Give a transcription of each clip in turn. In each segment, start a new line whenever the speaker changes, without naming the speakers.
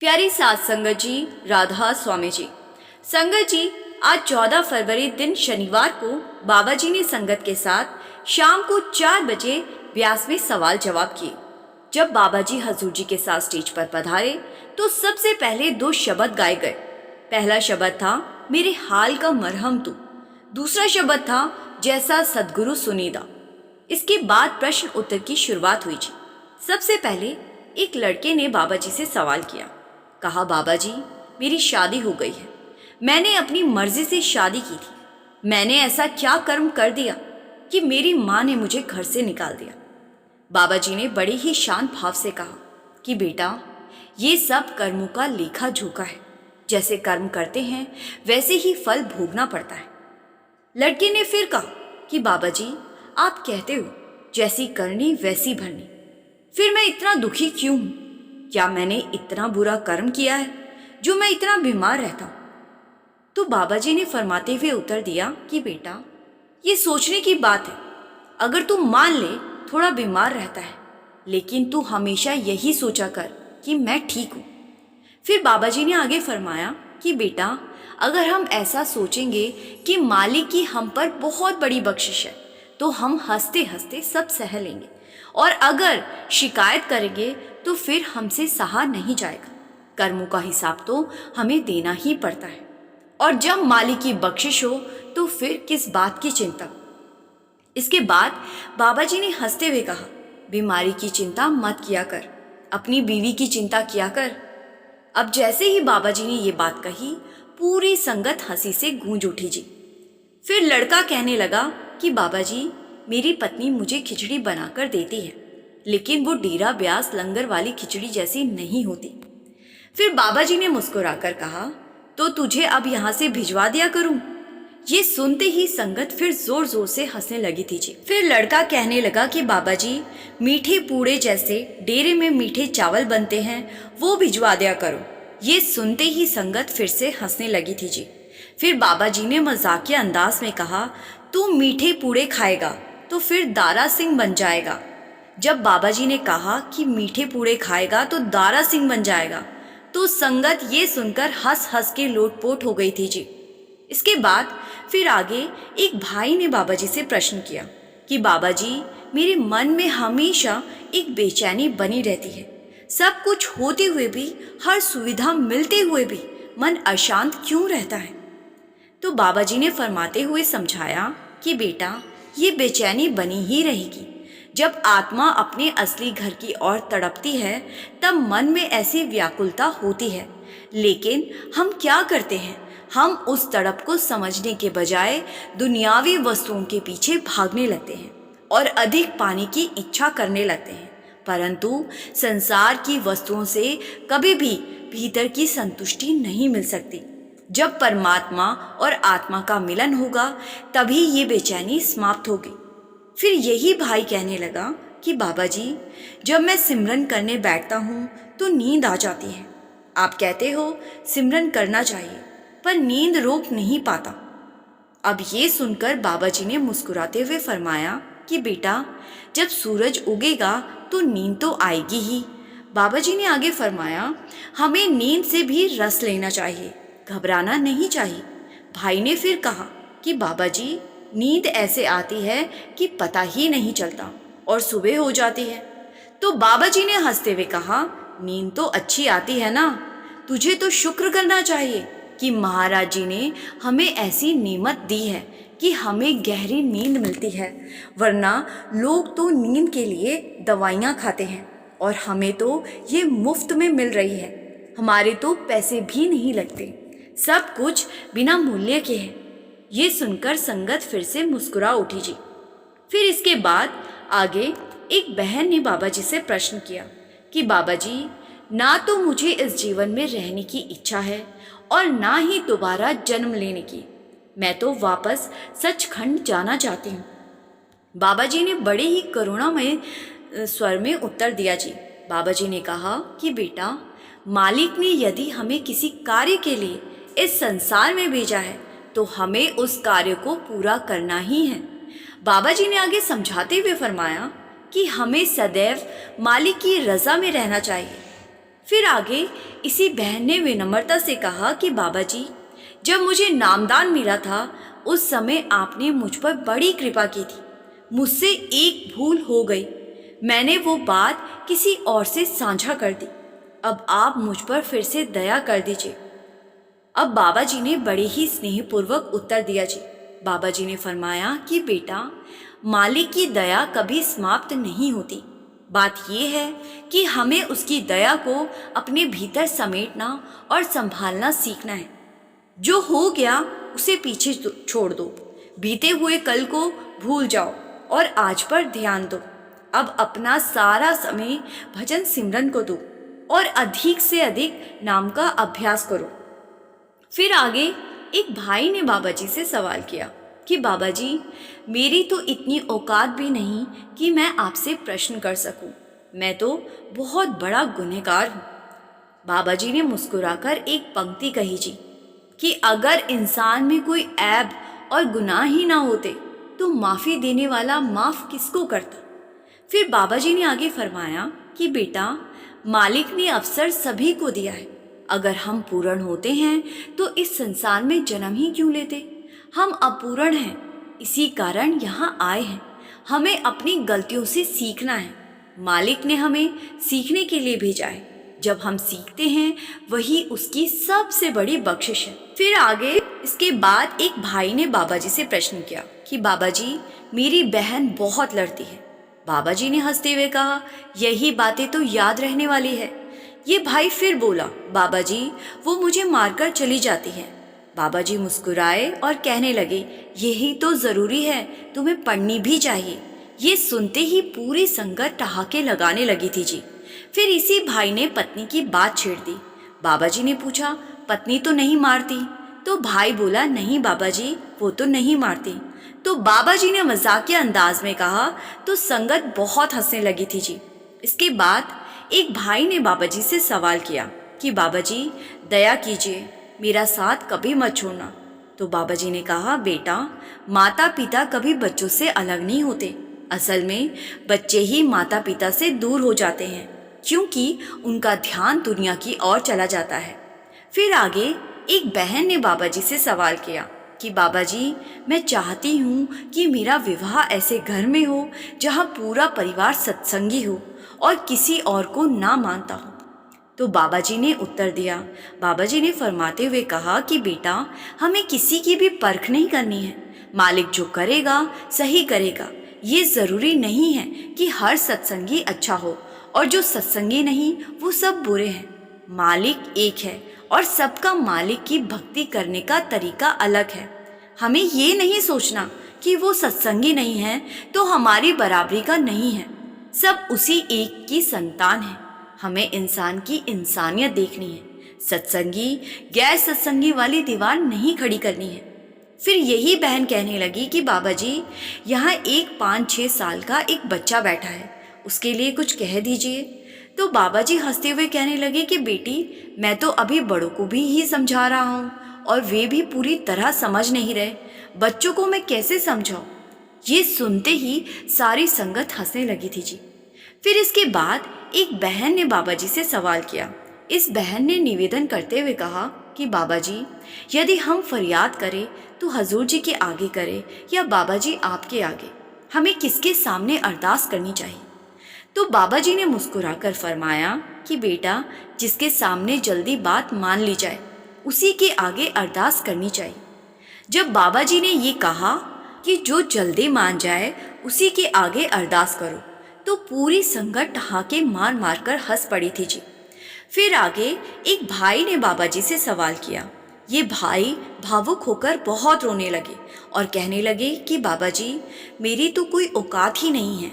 प्यारी सात संगत जी, राधा स्वामी जी। संगत जी, आज 14 फरवरी दिन शनिवार को बाबा जी ने संगत के साथ शाम को 4 बजे ब्यास में सवाल जवाब किए। जब बाबा जी हजूर जी के साथ स्टेज पर पधारे तो सबसे पहले 2 शब्द गाए गए। पहला शब्द था मेरे हाल का मरहम तू, दूसरा शब्द था जैसा सदगुरु सुनीदा। इसके बाद प्रश्न उत्तर की शुरुआत हुई जी। सबसे पहले एक लड़के ने बाबा जी से सवाल किया। कहा, बाबा जी मेरी शादी हो गई है, मैंने अपनी मर्जी से शादी की थी, मैंने ऐसा क्या कर्म कर दिया कि मेरी माँ ने मुझे घर से निकाल दिया। बाबा जी ने बड़े ही शांत भाव से कहा कि बेटा, ये सब कर्मों का लेखा जोखा है, जैसे कर्म करते हैं वैसे ही फल भोगना पड़ता है। लड़के ने फिर कहा कि बाबा जी आप कहते हो जैसी करनी वैसी भरनी, फिर मैं इतना दुखी क्यों हूं? क्या मैंने इतना बुरा कर्म किया है जो मैं इतना बीमार रहता हूं? तो बाबा जी ने फरमाते हुए उत्तर दिया कि बेटा, ये सोचने की बात है। अगर तू मान ले थोड़ा बीमार रहता है, लेकिन तू हमेशा यही सोचा कर कि मैं ठीक हूं। फिर बाबा जी ने आगे फरमाया कि बेटा, अगर हम ऐसा सोचेंगे कि मालिक की हम पर बहुत बड़ी बख्शिश है तो हम हंसते हंसते सब सह लेंगे, और अगर शिकायत करेंगे तो फिर हमसे सहा नहीं जाएगा। कर्मों का हिसाब तो हमें देना ही पड़ता है, और जब मालिक की बख्शिश हो तो फिर किस बात की चिंता। इसके बाद बाबा जी ने हंसते हुए कहा, बीमारी की चिंता मत किया कर, अपनी बीवी की चिंता किया कर। अब जैसे ही बाबा जी ने ये बात कही, पूरी संगत हंसी से गूंज उठी जी। फिर लड़का कहने लगा कि बाबा जी मेरी पत्नी मुझे खिचड़ी बनाकर देती है, लेकिन वो डेरा ब्यास लंगर वाली खिचड़ी जैसी नहीं होती। फिर बाबा जी ने मुस्कुराकर कहा, तो तुझे अब यहाँ से भिजवा दिया करूं? ये सुनते ही संगत फिर जोर जोर से हंसने लगी थी जी। फिर लड़का कहने लगा कि बाबा जी मीठे पूड़े जैसे डेरे में मीठे चावल बनते हैं, वो भिजवा दिया करो। ये सुनते ही संगत फिर से हंसने लगी थी जी। फिर बाबा जी ने मजाकिया अंदाज में कहा, तू मीठे पूड़े खाएगा तो फिर दारा सिंह बन जाएगा। जब बाबा जी ने कहा कि मीठे पूड़े खाएगा तो दारा सिंह बन जाएगा, तो संगत ये सुनकर हंस हंस के लोटपोट हो गई थी जी। इसके बाद फिर आगे एक भाई ने बाबा जी से प्रश्न किया कि बाबा जी मेरे मन में हमेशा एक बेचैनी बनी रहती है, सब कुछ होते हुए भी, हर सुविधा मिलते हुए भी मन अशांत क्यों रहता है? तो बाबा जी ने फरमाते हुए समझाया कि बेटा, ये बेचैनी बनी ही रहेगी। जब आत्मा अपने असली घर की ओर तड़पती है तब मन में ऐसी व्याकुलता होती है, लेकिन हम क्या करते हैं, हम उस तड़प को समझने के बजाय दुनियावी वस्तुओं के पीछे भागने लगते हैं और अधिक पाने की इच्छा करने लगते हैं, परंतु संसार की वस्तुओं से कभी भी भीतर की संतुष्टि नहीं मिल सकती। जब परमात्मा और आत्मा का मिलन होगा तभी ये बेचैनी समाप्त होगी। फिर यही भाई कहने लगा कि बाबा जी जब मैं सिमरन करने बैठता हूँ तो नींद आ जाती है। आप कहते हो सिमरन करना चाहिए, पर नींद रोक नहीं पाता। अब ये सुनकर बाबा जी ने मुस्कुराते हुए फरमाया कि बेटा, जब सूरज उगेगा तो नींद तो आएगी ही। बाबा जी ने आगे फरमाया, हमें नींद से भी रस लेना चाहिए, घबराना नहीं चाहिए। भाई ने फिर कहा कि बाबा जी नींद ऐसे आती है कि पता ही नहीं चलता और सुबह हो जाती है। तो बाबा जी ने हंसते हुए कहा, नींद तो अच्छी आती है ना, तुझे तो शुक्र करना चाहिए कि महाराज जी ने हमें ऐसी नेमत दी है कि हमें गहरी नींद मिलती है, वरना लोग तो नींद के लिए दवाइयाँ खाते हैं और हमें तो ये मुफ्त में मिल रही है। हमारे तो पैसे भी नहीं लगते, सब कुछ बिना मूल्य के है। ये सुनकर संगत फिर से मुस्कुरा उठी जी। फिर इसके बाद आगे एक बहन ने बाबा जी से प्रश्न किया कि बाबा जी, ना तो मुझे इस जीवन में रहने की इच्छा है और ना ही दोबारा जन्म लेने की, मैं तो वापस सचखंड जाना चाहती हूँ। बाबा जी ने बड़े ही करुणामय स्वर में उत्तर दिया जी। बाबा जी ने कहा कि बेटा, मालिक ने यदि हमें किसी कार्य के लिए इस संसार में भेजा है तो हमें उस कार्य को पूरा करना ही है। बाबा जी ने आगे समझाते हुए फरमाया कि हमें सदैव मालिक की रज़ा में रहना चाहिए। फिर आगे इसी बहन ने विनम्रता से कहा कि बाबा जी, जब मुझे नामदान मिला था उस समय आपने मुझ पर बड़ी कृपा की थी। मुझसे एक भूल हो गई, मैंने वो बात किसी और से साझा कर दी। अब आप मुझ पर फिर से दया कर दीजिए। अब बाबा जी ने बड़े ही स्नेहपूर्वक उत्तर दिया जी। बाबा जी ने फरमाया कि बेटा, मालिक की दया कभी समाप्त नहीं होती। बात यह है कि हमें उसकी दया को अपने भीतर समेटना और संभालना सीखना है। जो हो गया उसे पीछे छोड़ दो, बीते हुए कल को भूल जाओ और आज पर ध्यान दो। अब अपना सारा समय भजन सिमरन को दो और अधिक से अधिक नाम का अभ्यास करो। फिर आगे एक भाई ने बाबा जी से सवाल किया कि बाबा जी, मेरी तो इतनी औकात भी नहीं कि मैं आपसे प्रश्न कर सकूं। मैं तो बहुत बड़ा गुनहगार हूँ। बाबा जी ने मुस्कुराकर एक पंक्ति कही जी कि अगर इंसान में कोई ऐब और गुनाह ही ना होते तो माफ़ी देने वाला माफ़ किसको करता। फिर बाबा जी ने आगे फरमाया कि बेटा, मालिक ने अवसर सभी को दिया है। अगर हम पूर्ण होते हैं तो इस संसार में जन्म ही क्यों लेते। हम अपूर्ण हैं, इसी कारण यहाँ आए हैं। हमें अपनी गलतियों से सीखना है। मालिक ने हमें सीखने के लिए भेजा है। जब हम सीखते हैं वही उसकी सबसे बड़ी बख्शिश है। फिर आगे इसके बाद एक भाई ने बाबा जी से प्रश्न किया कि बाबा जी, मेरी बहन बहुत लड़ती है। बाबा जी ने हंसते हुए कहा, यही बातें तो याद रहने वाली है। ये भाई फिर बोला, बाबा जी, वो मुझे मारकर चली जाती है। बाबा जी मुस्कुराए और कहने लगे, यही तो ज़रूरी है, तुम्हें पढ़नी भी चाहिए। ये सुनते ही पूरी संगत ठहाके लगाने लगी थी जी। फिर इसी भाई ने पत्नी की बात छेड़ दी। बाबा जी ने पूछा, पत्नी तो नहीं मारती? तो भाई बोला, नहीं बाबा जी, वो तो नहीं मारती। तो बाबा जी ने मजाकिया अंदाज में कहा तो संगत बहुत हंसने लगी थी जी। इसके बाद एक भाई ने बाबा जी से सवाल किया कि बाबा जी, दया कीजिए, मेरा साथ कभी मत छोड़ना। तो बाबा जी ने कहा, बेटा, माता पिता कभी बच्चों से अलग नहीं होते। असल में बच्चे ही माता पिता से दूर हो जाते हैं क्योंकि उनका ध्यान दुनिया की ओर चला जाता है। फिर आगे एक बहन ने बाबा जी से सवाल किया कि बाबा जी, मैं चाहती हूँ कि मेरा विवाह ऐसे घर में हो जहाँ पूरा परिवार सत्संगी हो और किसी और को ना मानता हो। तो बाबा जी ने उत्तर दिया। बाबा जी ने फरमाते हुए कहा कि बेटा, हमें किसी की भी परख नहीं करनी है। मालिक जो करेगा सही करेगा। ये ज़रूरी नहीं है कि हर सत्संगी अच्छा हो और जो सत्संगी नहीं वो सब बुरे हैं। मालिक एक है और सबका मालिक की भक्ति करने का तरीका अलग है। हमें ये नहीं सोचना कि वो सत्संगी नहीं है तो हमारी बराबरी का नहीं है। सब उसी एक की संतान है। हमें इंसान की इंसानियत देखनी है। सत्संगी गैर सत्संगी वाली दीवार नहीं खड़ी करनी है। फिर यही बहन कहने लगी कि बाबा जी, यहाँ एक 5-6 साल का एक बच्चा बैठा है, उसके लिए कुछ कह दीजिए। तो बाबा जी हंसते हुए कहने लगे कि बेटी, मैं तो अभी बड़ों को भी ही समझा रहा हूँ और वे भी पूरी तरह समझ नहीं रहे। बच्चों को मैं कैसे समझाऊँ। ये सुनते ही सारी संगत हंसने लगी थी जी। फिर इसके बाद एक बहन ने बाबा जी से सवाल किया। इस बहन ने निवेदन करते हुए कहा कि बाबा जी, यदि हम फरियाद करें तो हजूर जी के आगे करें या बाबा जी आपके आगे, हमें किसके सामने अरदास करनी चाहिए। तो बाबा जी ने मुस्कुराकर फरमाया कि बेटा, जिसके सामने जल्दी बात मान ली जाए उसी के आगे अरदास करनी चाहिए। जब बाबा जी ने ये कहा कि जो जल्दी मान जाए उसी के आगे अरदास करो, तो पूरी संगत ठहाके मार मार कर हंस पड़ी थी जी। फिर आगे एक भाई ने बाबा जी से सवाल किया। ये भाई भावुक होकर बहुत रोने लगे और कहने लगे कि बाबा जी, मेरी तो कोई औकात ही नहीं है।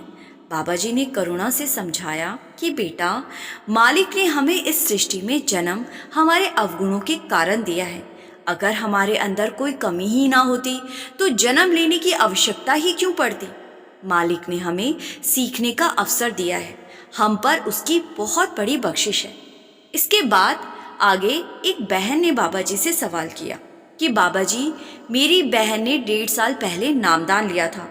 बाबा जी ने करुणा से समझाया कि बेटा, मालिक ने हमें इस सृष्टि में जन्म हमारे अवगुणों के कारण दिया है। अगर हमारे अंदर कोई कमी ही ना होती तो जन्म लेने की आवश्यकता ही क्यों पड़ती। मालिक ने हमें सीखने का अवसर दिया है। हम पर उसकी बहुत बड़ी बख्शिश है। इसके बाद आगे एक बहन ने बाबा जी से सवाल किया कि बाबा जी, मेरी बहन ने 1.5 साल पहले नामदान लिया था,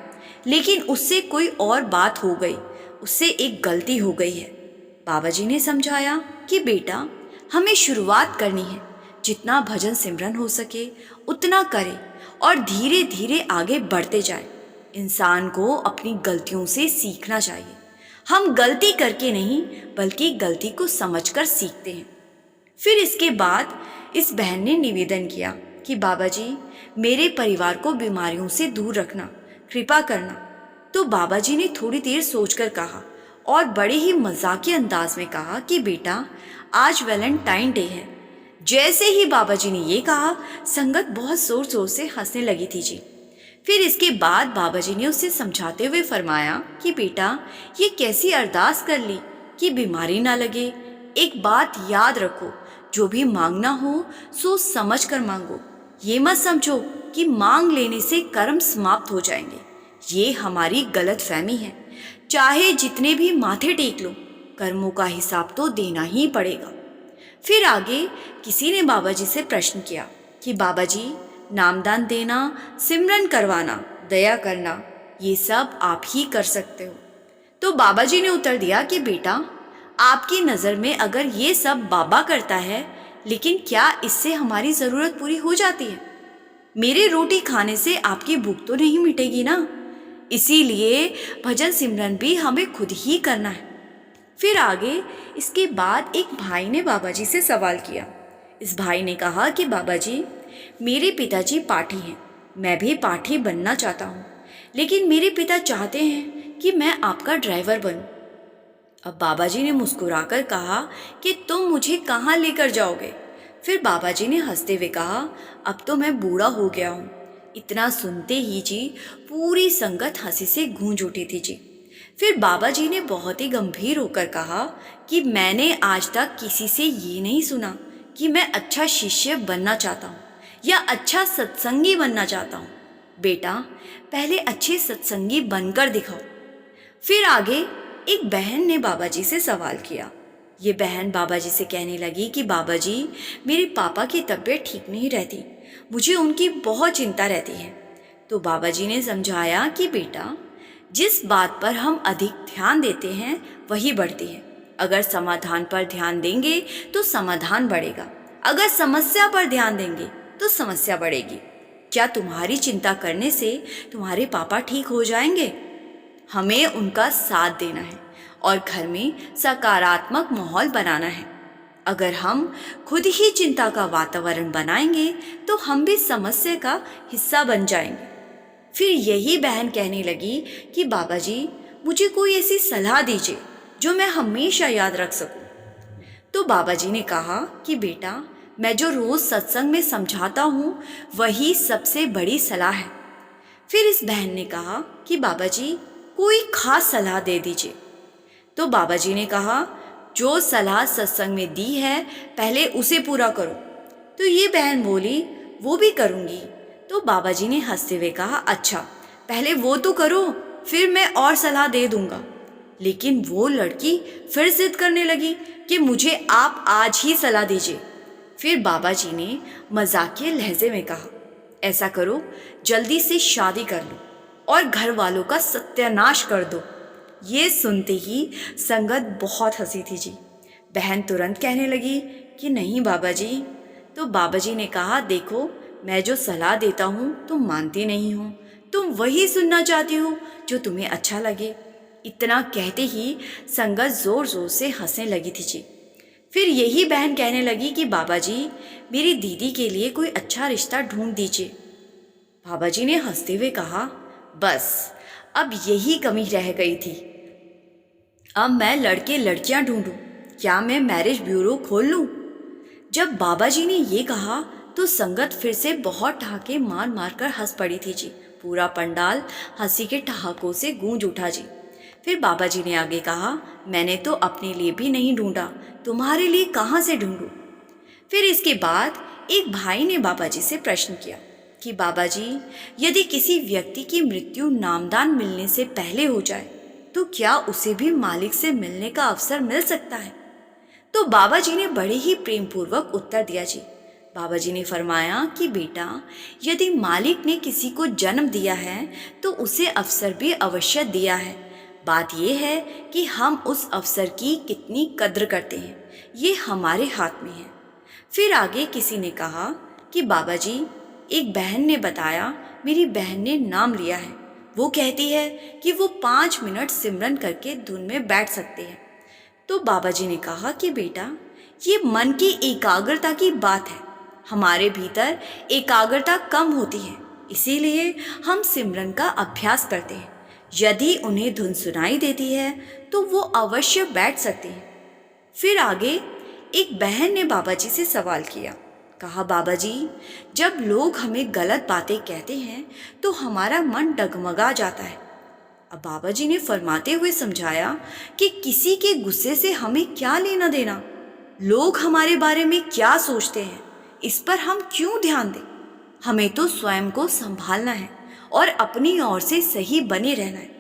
लेकिन उससे कोई और बात हो गई, उससे एक गलती हो गई है। बाबा जी ने समझाया कि बेटा, हमें शुरुआत करनी है, जितना भजन सिमरन हो सके उतना करें और धीरे धीरे आगे बढ़ते जाए। इंसान को अपनी गलतियों से सीखना चाहिए। हम गलती करके नहीं बल्कि गलती को समझकर सीखते हैं। फिर इसके बाद इस बहन ने निवेदन किया कि बाबा जी, मेरे परिवार को बीमारियों से दूर रखना, कृपा करना। तो बाबा जी ने थोड़ी देर सोचकर कहा और बड़े ही मजाकिया अंदाज में कहा कि बेटा, आज वैलेंटाइन डे है। जैसे ही बाबा जी ने ये कहा, संगत बहुत जोर जोर से हंसने लगी थी जी। फिर इसके बाद बाबा जी ने उसे समझाते हुए फरमाया कि बेटा, ये कैसी अरदास कर ली कि बीमारी ना लगे। एक बात याद रखो, जो भी मांगना हो सोच समझ कर मांगो। ये मत समझो कि मांग लेने से कर्म समाप्त हो जाएंगे। ये हमारी गलत फहमी है। चाहे जितने भी माथे टेक लो, कर्मों का हिसाब तो देना ही पड़ेगा। फिर आगे किसी ने बाबा जी से प्रश्न किया कि बाबा जी, नामदान देना, सिमरन करवाना, दया करना, ये सब आप ही कर सकते हो। तो बाबा जी ने उत्तर दिया कि बेटा, आपकी नज़र में अगर ये सब बाबा करता है, लेकिन क्या इससे हमारी ज़रूरत पूरी हो जाती है? मेरे रोटी खाने से आपकी भूख तो नहीं मिटेगी ना। इसीलिए भजन सिमरन भी हमें खुद ही करना है। फिर आगे इसके बाद एक भाई ने बाबा जी से सवाल किया। इस भाई ने कहा कि बाबा जी, मेरे पिताजी पाठी हैं, मैं भी पाठी बनना चाहता हूँ, लेकिन मेरे पिता चाहते हैं कि मैं आपका ड्राइवर बनूं। अब बाबा जी ने मुस्कुराकर कहा कि तुम मुझे कहाँ लेकर जाओगे? फिर बाबा जी ने हंसते हुए कहा, अब तो मैं बूढ़ा हो गया हूँ। इतना सुनते ही जी पूरी संगत हंसी से गूंज उठी थी जी। फिर बाबा जी ने बहुत ही गंभीर होकर कहा कि मैंने आज तक किसी से ये नहीं सुना कि मैं अच्छा शिष्य बनना चाहता हूँ या अच्छा सत्संगी बनना चाहता हूँ। बेटा, पहले अच्छे सत्संगी बनकर दिखाओ। फिर आगे एक बहन ने बाबा जी से सवाल किया। ये बहन बाबा जी से कहने लगी कि बाबा जी, मेरे पापा की तबीयत ठीक नहीं रहती, मुझे उनकी बहुत चिंता रहती है। तो बाबा जी ने समझाया कि बेटा, जिस बात पर हम अधिक ध्यान देते हैं वही बढ़ती है। अगर समाधान पर ध्यान देंगे तो समाधान बढ़ेगा, अगर समस्या पर ध्यान देंगे तो समस्या बढ़ेगी। क्या तुम्हारी चिंता करने से तुम्हारे पापा ठीक हो जाएंगे? हमें उनका साथ देना है और घर में सकारात्मक माहौल बनाना है। अगर हम खुद ही चिंता का वातावरण बनाएंगे तो हम भी समस्या का हिस्सा बन जाएंगे। फिर यही बहन कहने लगी कि बाबा जी, मुझे कोई ऐसी सलाह दीजिए जो मैं हमेशा याद रख सकूं। तो बाबा जी ने कहा कि बेटा, मैं जो रोज़ सत्संग में समझाता हूँ वही सबसे बड़ी सलाह है। फिर इस बहन ने कहा कि बाबा जी, कोई खास सलाह दे दीजिए। तो बाबा जी ने कहा, जो सलाह सत्संग में दी है पहले उसे पूरा करो। तो ये बहन बोली, वो भी करूँगी। तो बाबा जी ने हंसते हुए कहा, अच्छा, पहले वो तो करो, फिर मैं और सलाह दे दूँगा। लेकिन वो लड़की फिर जिद करने लगी कि मुझे आप आज ही सलाह दीजिए। फिर बाबा जी ने मजाकिया लहजे में कहा, ऐसा करो, जल्दी से शादी कर लो और घर वालों का सत्यानाश कर दो। ये सुनते ही संगत बहुत हंसी थी जी। बहन तुरंत कहने लगी कि नहीं बाबा जी। तो बाबा जी ने कहा, देखो, मैं जो सलाह देता हूँ तुम मानती नहीं हो, तुम वही सुनना चाहती हो जो तुम्हें अच्छा लगे। इतना कहते ही संगत जोर जोर से हंसने लगी थी जी। फिर यही बहन कहने लगी कि बाबा जी, मेरी दीदी के लिए कोई अच्छा रिश्ता ढूंढ दीजिए। बाबा जी ने हंसते हुए कहा, बस अब यही कमी रह गई थी। अब मैं लड़के लड़कियां ढूंढूं, क्या मैं मैरिज ब्यूरो खोल लूं? जब बाबा जी ने ये कहा तो संगत फिर से बहुत ठहाके मार मार कर हंस पड़ी थी जी। पूरा पंडाल हंसी के ठहाकों से गूंज उठा जी। फिर बाबा जी ने आगे कहा, मैंने तो अपने लिए भी नहीं ढूंढा, तुम्हारे लिए कहाँ से ढूंढूं? फिर इसके बाद एक भाई ने बाबा जी से प्रश्न किया कि बाबा जी, यदि किसी व्यक्ति की मृत्यु नामदान मिलने से पहले हो जाए तो क्या उसे भी मालिक से मिलने का अवसर मिल सकता है? तो बाबा जी ने बड़े ही प्रेम पूर्वक उत्तर दिया जी। बाबा जी ने फरमाया कि बेटा, यदि मालिक ने किसी को जन्म दिया है तो उसे अवसर भी अवश्य दिया है। बात यह है कि हम उस अवसर की कितनी कद्र करते हैं ये हमारे हाथ में है। फिर आगे किसी ने कहा कि बाबा जी, एक बहन ने बताया, मेरी बहन ने नाम लिया है। वो कहती है कि वो 5 मिनट सिमरन करके धुन में बैठ सकते हैं। तो बाबा जी ने कहा कि बेटा, ये मन की एकाग्रता की बात है। हमारे भीतर एकाग्रता कम होती है, इसीलिए हम सिमरन का अभ्यास करते हैं। यदि उन्हें धुन सुनाई देती है तो वो अवश्य बैठ सकते हैं। फिर आगे एक बहन ने बाबा जी से सवाल किया। कहा, बाबा जी, जब लोग हमें गलत बातें कहते हैं तो हमारा मन डगमगा जाता है। अब बाबा जी ने फरमाते हुए समझाया कि किसी के गुस्से से हमें क्या लेना देना, लोग हमारे बारे में क्या सोचते हैं इस पर हम क्यों ध्यान दें। हमें तो स्वयं को संभालना है और अपनी ओर से सही बने रहना है।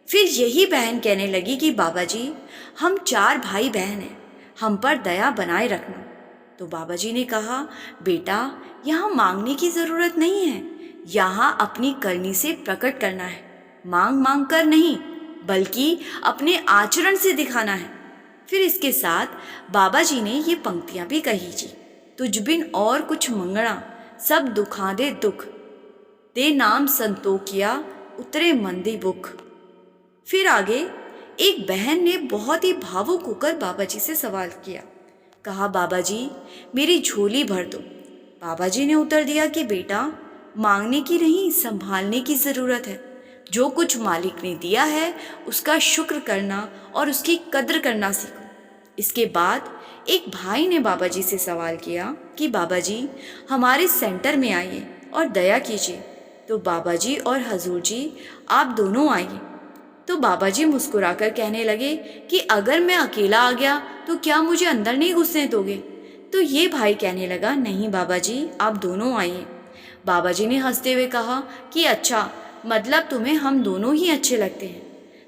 फिर यही बहन कहने लगी कि बाबा जी, हम 4 भाई बहन हैं, हम पर दया बनाए रखना। तो बाबा जी ने कहा, बेटा, यहाँ मांगने की ज़रूरत नहीं है, यहाँ अपनी करनी से प्रकट करना है। मांग मांग कर नहीं, बल्कि अपने आचरण से दिखाना है। फिर इसके साथ बाबा जी ने ये पंक्तियाँ भी कही जी। तुझ बिन और कुछ मंगना, सब दुखा दे दुख, दे नाम संतोखिया, उतरे मंदी बुख। फिर आगे एक बहन ने बहुत ही भावुक होकर बाबा जी से सवाल किया। कहा, बाबा जी, मेरी झोली भर दो। बाबा जी ने उत्तर दिया कि बेटा, मांगने की नहीं, संभालने की ज़रूरत है। जो कुछ मालिक ने दिया है उसका शुक्र करना और उसकी कद्र करना सीखो। इसके बाद एक भाई ने बाबा जी से सवाल किया कि बाबा जी, हमारे सेंटर में आइए और दया कीजिए। तो बाबा जी और हजूर जी, आप दोनों आइए। तो बाबा जी मुस्कुराकर कहने लगे कि अगर मैं अकेला आ गया तो क्या मुझे अंदर नहीं घुसने दोगे। तो ये भाई कहने लगा, नहीं बाबा जी, आप दोनों आइए। बाबा जी ने हंसते हुए कहा कि अच्छा, मतलब तुम्हें हम दोनों ही अच्छे लगते हैं।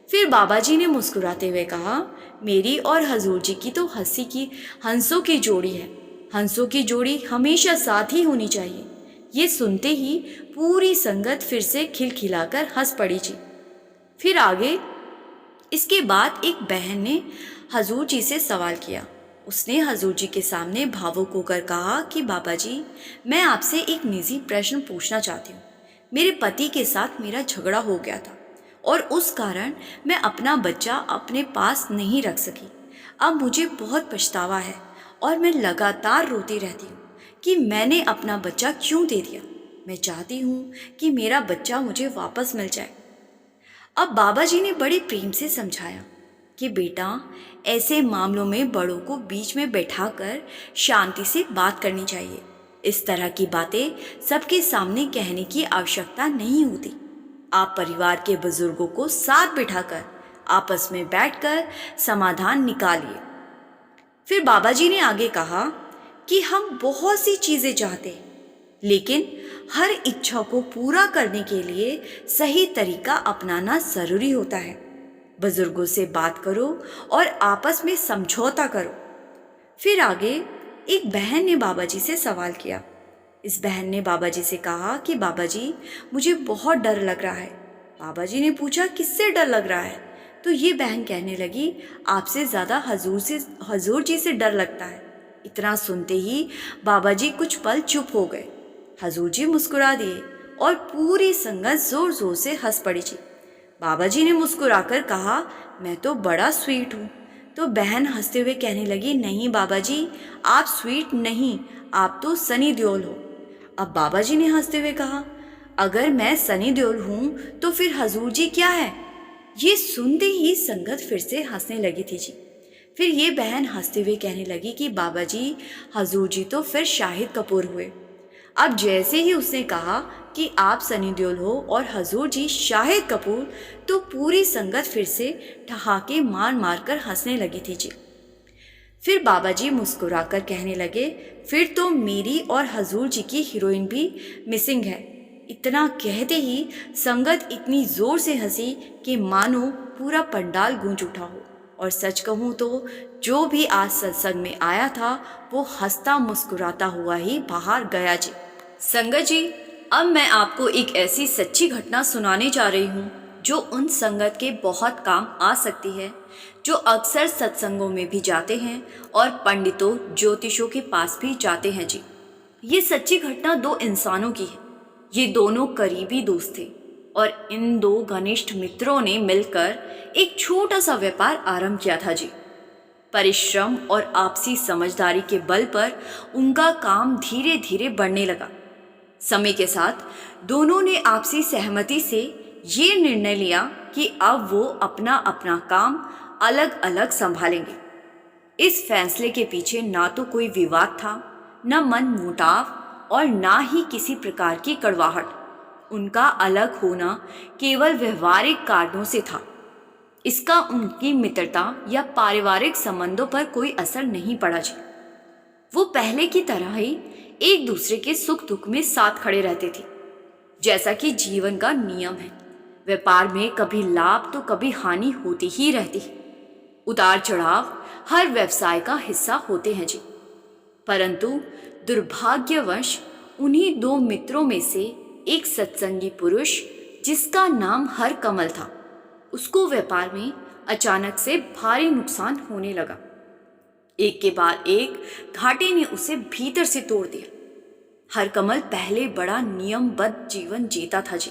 फिर बाबा जी ने मुस्कुराते हुए कहा, मेरी और हजूर जी की तो हंसी की हंसों की जोड़ी है। हंसों की जोड़ी हमेशा साथ ही होनी चाहिए। ये सुनते ही पूरी संगत फिर से खिलखिलाकर हंस पड़ी जी। फिर आगे इसके बाद एक बहन ने हजूर जी से सवाल किया। उसने हजूर जी के सामने भावुक होकर कहा कि बाबा जी, मैं आपसे एक निजी प्रश्न पूछना चाहती हूँ। मेरे पति के साथ मेरा झगड़ा हो गया था और उस कारण मैं अपना बच्चा अपने पास नहीं रख सकी। अब मुझे बहुत पछतावा है और मैं लगातार रोती रहती हूँ कि मैंने अपना बच्चा क्यों दे दिया। मैं चाहती हूँ कि मेरा बच्चा मुझे वापस मिल जाए। अब बाबा जी ने बड़े प्रेम से समझाया कि बेटा, ऐसे मामलों में बड़ों को बीच में बैठाकर शांति से बात करनी चाहिए। इस तरह की बातें सबके सामने कहने की आवश्यकता नहीं होती। आप परिवार के बुजुर्गों को साथ बिठाकर आपस में बैठकर समाधान निकालिए। फिर बाबा जी ने आगे कहा कि हम बहुत सी चीज़ें चाहते हैं, लेकिन हर इच्छा को पूरा करने के लिए सही तरीका अपनाना ज़रूरी होता है। बुजुर्गों से बात करो और आपस में समझौता करो। फिर आगे एक बहन ने बाबा जी से सवाल किया। इस बहन ने बाबा जी से कहा कि बाबा जी, मुझे बहुत डर लग रहा है। बाबा जी ने पूछा, किससे डर लग रहा है? तो ये बहन कहने लगी, आपसे ज़्यादा हजूर जी से डर लगता है। इतना सुनते ही बाबा जी कुछ पल चुप हो गए। हजूर जी मुस्कुरा दिए और पूरी संगत जोर जोर से हंस पड़ी जी। बाबा जी ने मुस्कुराकर कहा, मैं तो बड़ा स्वीट हूँ। तो बहन हंसते हुए कहने लगी, नहीं बाबा जी, आप स्वीट नहीं, आप तो सनी देओल हो। अब बाबा जी ने हंसते हुए कहा, अगर मैं सनी देओल हूँ तो फिर हजूर जी क्या है? ये सुनते ही संगत फिर से हंसने लगी थी जी। फिर ये बहन हंसते हुए कहने लगी कि बाबा जी, हजूर जी तो फिर शाहिद कपूर हुए। अब जैसे ही उसने कहा कि आप सनी देओल हो और हजूर जी शाहिद कपूर, तो पूरी संगत फिर से ठहाके मार मार कर हंसने लगी थी जी। फिर बाबा जी मुस्कुराकर कहने लगे, फिर तो मेरी और हजूर जी की हीरोइन भी मिसिंग है। इतना कहते ही संगत इतनी जोर से हंसी कि मानो पूरा पंडाल गूंज उठा हो। और सच कहूँ तो जो भी आज सत्संग में आया था वो हंसता मुस्कुराता हुआ ही बाहर गया जी। संगत जी, अब मैं आपको एक ऐसी सच्ची घटना सुनाने जा रही हूँ जो उन संगत के बहुत काम आ सकती है, जो अक्सर सत्संगों में भी जाते हैं और पंडितों ज्योतिषों के पास भी जाते हैं जी। ये सच्ची घटना दो इंसानों की है। ये दोनों करीबी दोस्त थे और इन दो घनिष्ठ मित्रों ने मिलकर एक छोटा सा व्यापार आरंभ किया था जी। परिश्रम और आपसी समझदारी के बल पर उनका काम धीरे धीरे बढ़ने लगा। समय के साथ दोनों ने आपसी सहमति से ये निर्णय लिया कि अब वो अपना अपना काम अलग अलग संभालेंगे। इस फैसले के पीछे ना तो कोई विवाद था, न मन मुटाव और ना ही किसी प्रकार की कड़वाहट। उनका अलग होना केवल व्यवहारिक कारणों से था। इसका उनकी मित्रता या पारिवारिक संबंधों पर कोई असर नहीं पड़ा जी। वो पहले की तरह ही एक दूसरे के सुख दुख में साथ खड़े रहते थे, जैसा कि जीवन का नियम है। व्यापार में कभी लाभ तो कभी हानि होती ही रहती है। उतार चढ़ाव हर व्यवसाय का हिस्सा होते हैं जी। परंतु दुर्भाग्यवश उन्हीं दो मित्रों में से एक सत्संगी पुरुष, जिसका नाम हरकमल था, उसको व्यापार में अचानक से भारी नुकसान होने लगा। एक के बाद एक घाटे ने उसे भीतर से तोड़ दिया। हरकमल पहले बड़ा नियमबद्ध जीवन जीता था जी।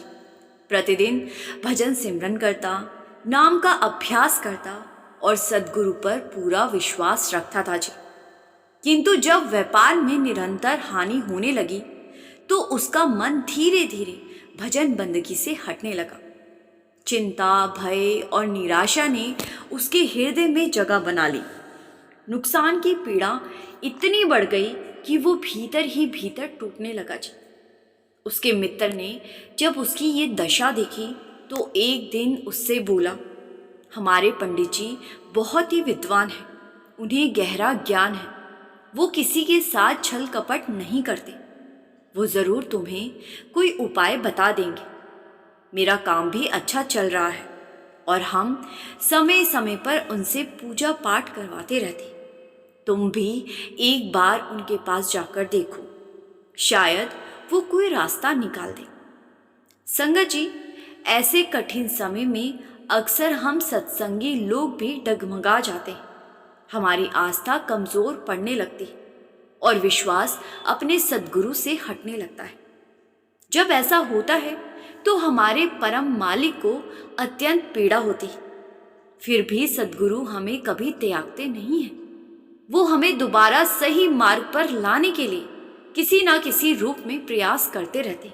प्रतिदिन भजन सिमरन करता, नाम का अभ्यास करता और सद्गुरु पर पूरा विश्वास रखता था जी। किंतु जब व्यापार में निरंतर हानि होने लगी तो उसका मन धीरे धीरे भजन बंदगी से हटने लगा। चिंता, भय और निराशा ने उसके हृदय में जगह बना ली। नुकसान की पीड़ा इतनी बढ़ गई कि वो भीतर ही भीतर टूटने लगा जी। उसके मित्र ने जब उसकी ये दशा देखी तो एक दिन उससे बोला, हमारे पंडित जी बहुत ही विद्वान हैं, उन्हें गहरा ज्ञान है, वो किसी के साथ छल कपट नहीं करते, वो ज़रूर तुम्हें कोई उपाय बता देंगे। मेरा काम भी अच्छा चल रहा है और हम समय समय पर उनसे पूजा पाठ करवाते रहते। तुम भी एक बार उनके पास जाकर देखो, शायद वो कोई रास्ता निकाल दे। संगत जी, ऐसे कठिन समय में अक्सर हम सत्संगी लोग भी डगमगा जाते हैं। हमारी आस्था कमज़ोर पड़ने लगती है और विश्वास अपने सद्गुरु से हटने लगता है। जब ऐसा होता है तो हमारे परम मालिक को अत्यंत पीड़ा होती है। फिर भी सद्गुरु हमें कभी त्यागते नहीं हैं। वो हमें दोबारा सही मार्ग पर लाने के लिए किसी ना किसी रूप में प्रयास करते रहते।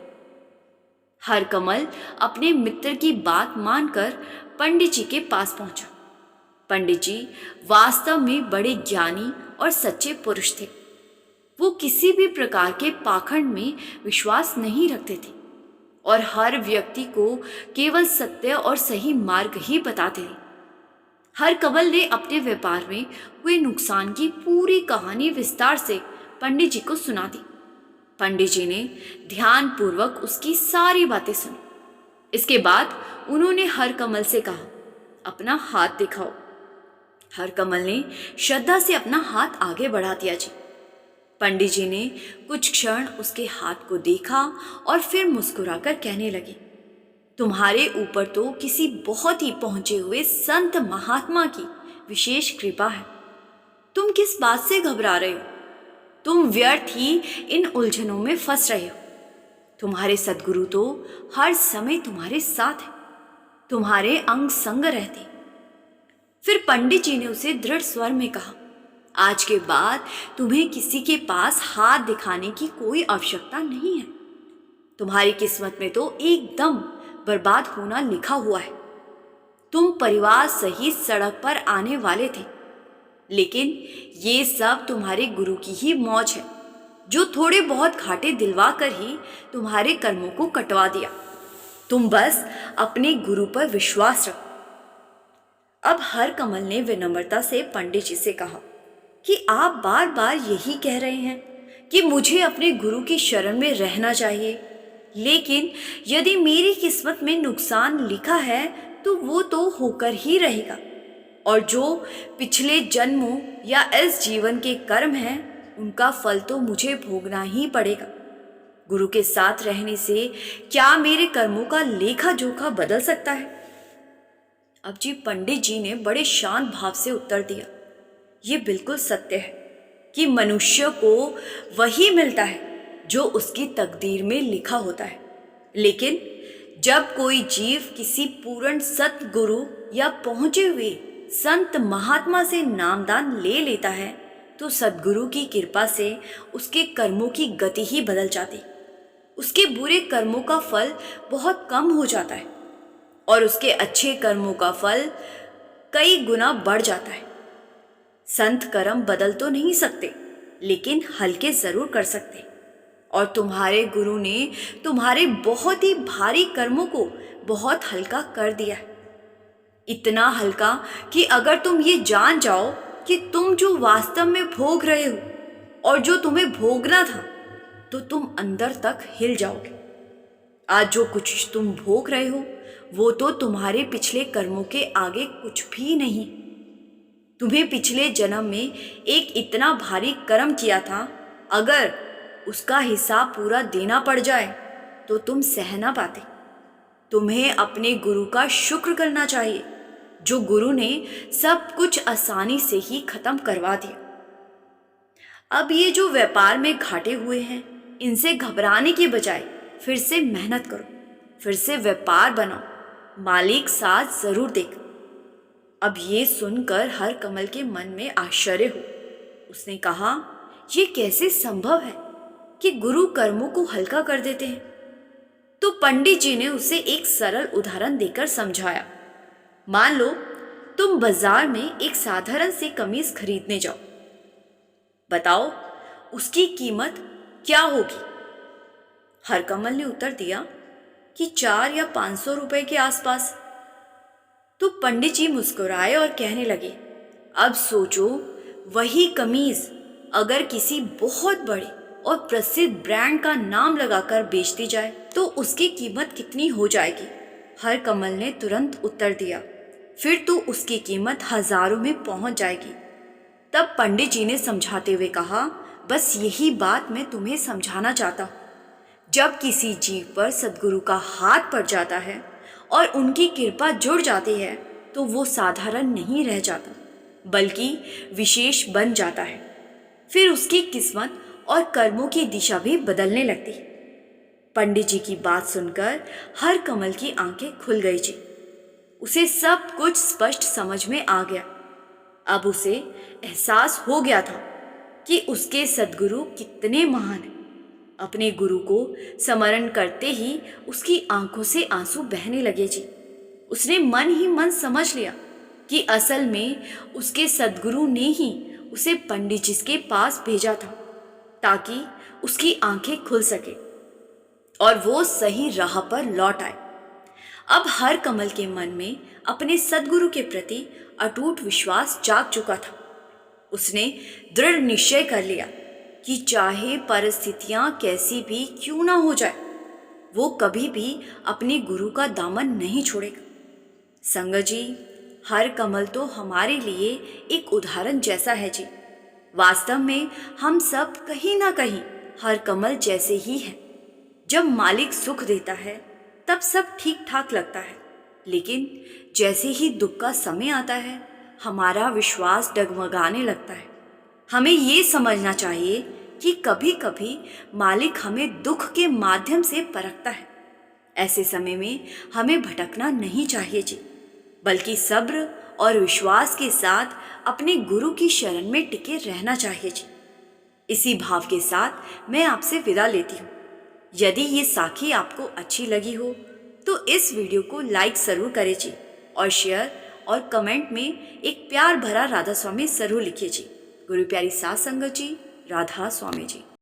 हरकमल अपने मित्र की बात मानकर पंडित जी के पास पहुंचा। पंडित जी वास्तव में बड़े ज्ञानी और सच्चे पुरुष थे। वो किसी भी प्रकार के पाखंड में विश्वास नहीं रखते थे और हर व्यक्ति को केवल सत्य और सही मार्ग ही बताते थे। हरकमल ने अपने व्यापार में हुए नुकसान की पूरी कहानी विस्तार से पंडित जी को सुना दी। पंडित जी ने ध्यानपूर्वक उसकी सारी बातें सुनी। इसके बाद उन्होंने हरकमल से कहा, अपना हाथ दिखाओ। हरकमल ने श्रद्धा से अपना हाथ आगे बढ़ा दिया जी। पंडित जी ने कुछ क्षण उसके हाथ को देखा और फिर मुस्कुराकर कहने लगे, तुम्हारे ऊपर तो किसी बहुत ही पहुंचे हुए संत महात्मा की विशेष कृपा है। तुम किस बात से घबरा रहे हो? तुम व्यर्थ ही इन उलझनों में फंस रहे हो। तुम्हारे सद्गुरु तो हर समय तुम्हारे साथ है, तुम्हारे अंग संग रहते। फिर पंडित जी ने उसे दृढ़ स्वर में कहा, आज के बाद तुम्हें किसी के पास हाथ दिखाने की कोई आवश्यकता नहीं है। तुम्हारी किस्मत में तो एकदम बर्बाद होना लिखा हुआ है। तुम परिवार सहित सड़क पर आने वाले थे, लेकिन ये सब तुम्हारे गुरु की ही मौज है, जो थोड़े बहुत घाटे दिलवा कर ही तुम्हारे कर्मों को कटवा दिया। तुम बस अपने गुरु पर विश्वास रखो। अब हरकमल ने विनम्रता से पंडित जी से कहा कि आप बार बार यही कह रहे हैं कि मुझे अपने गुरु की शरण में रहना चाहिए, लेकिन यदि मेरी किस्मत में नुकसान लिखा है तो वो तो होकर ही रहेगा, और जो पिछले जन्मों या इस जीवन के कर्म हैं उनका फल तो मुझे भोगना ही पड़ेगा। गुरु के साथ रहने से क्या मेरे कर्मों का लेखा जोखा बदल सकता है? अब जी पंडित जी ने बड़े शांत भाव से उत्तर दिया, ये बिल्कुल सत्य है कि मनुष्य को वही मिलता है जो उसकी तकदीर में लिखा होता है। लेकिन जब कोई जीव किसी पूर्ण सतगुरु या पहुंचे हुए संत महात्मा से नामदान ले लेता है तो सदगुरु की कृपा से उसके कर्मों की गति ही बदल जाती। उसके बुरे कर्मों का फल बहुत कम हो जाता है और उसके अच्छे कर्मों का फल कई गुना बढ़ जाता है। संत कर्म बदल तो नहीं सकते, लेकिन हल्के जरूर कर सकते। और तुम्हारे गुरु ने तुम्हारे बहुत ही भारी कर्मों को बहुत हल्का कर दिया है। इतना हल्का कि अगर तुम ये जान जाओ कि तुम जो वास्तव में भोग रहे हो और जो तुम्हें भोगना था, तो तुम अंदर तक हिल जाओगे। आज जो कुछ तुम भोग रहे हो वो तो तुम्हारे पिछले कर्मों के आगे कुछ भी नहीं। तुम्हें पिछले जन्म में एक इतना भारी कर्म किया था, अगर उसका हिसाब पूरा देना पड़ जाए तो तुम सह ना पाते। तुम्हें अपने गुरु का शुक्र करना चाहिए, जो गुरु ने सब कुछ आसानी से ही खत्म करवा दिया। अब ये जो व्यापार में घाटे हुए हैं, इनसे घबराने के बजाय फिर से मेहनत करो, फिर से व्यापार बनाओ, मालिक साथ जरूर देगा। अब ये सुनकर हर कमल के मन में आश्चर्य हो। उसने कहा, ये कैसे संभव है कि गुरु कर्मों को हल्का कर देते हैं? तो पंडित जी ने उसे एक सरल उदाहरण देकर समझाया। मान लो तुम बाजार में एक साधारण सी कमीज खरीदने जाओ। बताओ उसकी कीमत क्या होगी? हरकमल ने उत्तर दिया कि 4 या 500 रुपए के आसपास। तो पंडित जी मुस्कुराए और कहने लगे, अब सोचो, वही कमीज अगर किसी बहुत बड़े और प्रसिद्ध ब्रांड का नाम लगाकर बेचती जाए तो उसकी कीमत कितनी हो जाएगी? हरकमल ने तुरंत उत्तर दिया, फिर तो उसकी कीमत हजारों में पहुंच जाएगी। तब पंडित जी ने समझाते हुए कहा, बस यही बात मैं तुम्हें समझाना चाहता हूँ। जब किसी जीव पर सद्गुरु का हाथ पड़ जाता है और उनकी कृपा जुड़ जाती है तो वो साधारण नहीं रह जाता, बल्कि विशेष बन जाता है। फिर उसकी किस्मत और कर्मों की दिशा भी बदलने लगती है। पंडित जी की बात सुनकर हरकमल की आंखें खुल गई जी। उसे सब कुछ स्पष्ट समझ में आ गया। अब उसे एहसास हो गया था कि उसके सद्गुरु कितने महान हैं। अपने गुरु को स्मरण करते ही उसकी आंखों से आंसू बहने लगे जी। उसने मन ही मन समझ लिया कि असल में उसके सद्गुरु ने ही उसे पंडित जी के पास भेजा था, ताकि उसकी आंखें खुल सके और वो सही राह पर लौट आए। अब हरकमल के मन में अपने सद्गुरु के प्रति अटूट विश्वास जाग चुका था। उसने दृढ़ निश्चय कर लिया कि चाहे परिस्थितियां कैसी भी क्यों ना हो जाए, वो कभी भी अपने गुरु का दामन नहीं छोड़ेगा। संगत जी, हरकमल तो हमारे लिए एक उदाहरण जैसा है जी। वास्तव में हम सब कहीं ना कहीं हरकमल जैसे ही हैं। जब मालिक सुख देता है तब सब ठीक ठाक लगता है, लेकिन जैसे ही दुख का समय आता है हमारा विश्वास डगमगाने लगता है। हमें ये समझना चाहिए कि कभी कभी मालिक हमें दुख के माध्यम से परखता है। ऐसे समय में हमें भटकना नहीं चाहिए जी, बल्कि सब्र और विश्वास के साथ अपने गुरु की शरण में टिके रहना चाहिए जी। इसी भाव के साथ मैं आपसे विदा लेती हूँ। यदि ये साखी आपको अच्छी लगी हो तो इस वीडियो को लाइक ज़रूर करें जी, और शेयर और कमेंट में एक प्यार भरा राधा स्वामी ज़रूर लिखिए जी। गुरु प्यारी साथ संगत जी, राधा स्वामी जी।